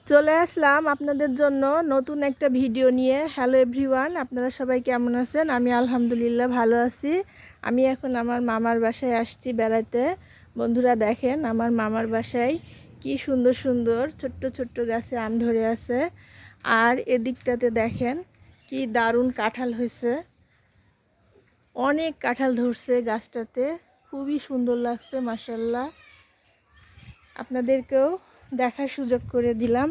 চলে আসলাম আপনাদের জন্য নতুন একটা ভিডিও নিয়ে। হ্যালো এভরিওয়ান, আপনারা সবাই কেমন আছেন? আমি আলহামদুলিল্লাহ ভালো আছি। আমি এখন আমার মামার বাসায় আসছি বেড়াতে। বন্ধুরা দেখেন আমার মামার বাসায় কি সুন্দর সুন্দর ছোট্ট ছোট্ট গাছে আম ধরে আছে। আর এদিকটাতে দেখেন কি দারুণ কাঁঠাল হয়েছে, অনেক কাঁঠাল ধরছে গাছটাতে, খুবই সুন্দর লাগছে মাশাআল্লাহ। আপনাদেরকেও দেখার সুযোগ করে দিলাম।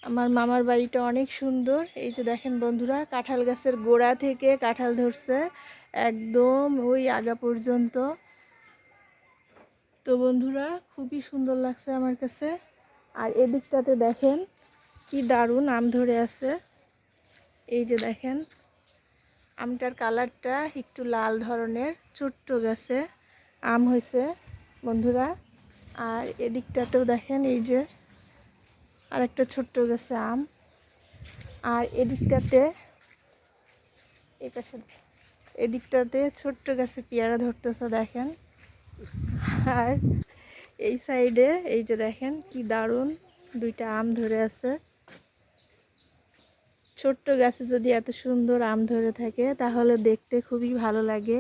আমার মামার বাড়িটা অনেক সুন্দর। এই যে দেখেন বন্ধুরা, কাঁঠাল গাছের গোড়া থেকে কাঁঠাল ধরছে একদম ওই আগা পর্যন্ত। তো বন্ধুরা খুবই সুন্দর লাগছে আমার কাছে। আর এদিকটাতে দেখেন কি দারুণ আম ধরে আছে। এই যে দেখেন আমটার কালারটা একটু লাল ধরনের, ছোট্ট গাছে আম হয়েছে বন্ধুরা। আর এদিকটাতেও দেখেন এই যে আর একটা ছোট্ট গাছে আম। আর এদিকটাতে ছোট্ট গাছে পেয়ারা ধরতেছে দেখেন। আর এই সাইডে এই যে দেখেন কি দারুণ দুইটা আম ধরে আছে। ছোট্ট গাছে যদি এত সুন্দর আম ধরে থাকে তাহলে দেখতে খুবই ভালো লাগে।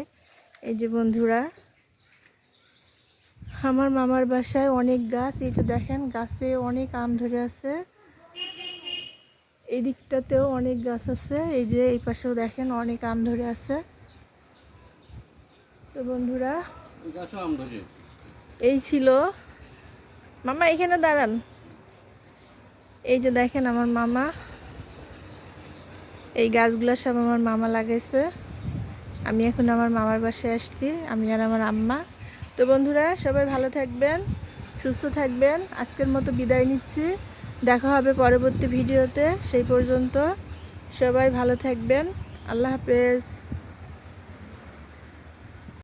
এই যে বন্ধুরা আমার মামার বাসায় অনেক গাছ, এই যে দেখেন গাছে অনেক আম ধরে আছে। এই দিকটাতেও অনেক গাছ আছে, এই যে এই পাশেও দেখেন অনেক আম ধরে আছে। তো বন্ধুরা এই ছিল, মামা এখানে দাঁড়ান। এই যে দেখেন আমার মামা, এই গাছগুলো সব আমার মামা লাগাইছে। আমি এখন আমার মামার বাসায় আসছি, আমি আর আমার আম্মা। তো বন্ধুরা সবাই ভালো থাকবেন, সুস্থ থাকবেন। আজকের মতো বিদায় নিচ্ছি, দেখা হবে পরবর্তী ভিডিওতে। সেই পর্যন্ত সবাই ভালো থাকবেন, আল্লাহ হাফেজ।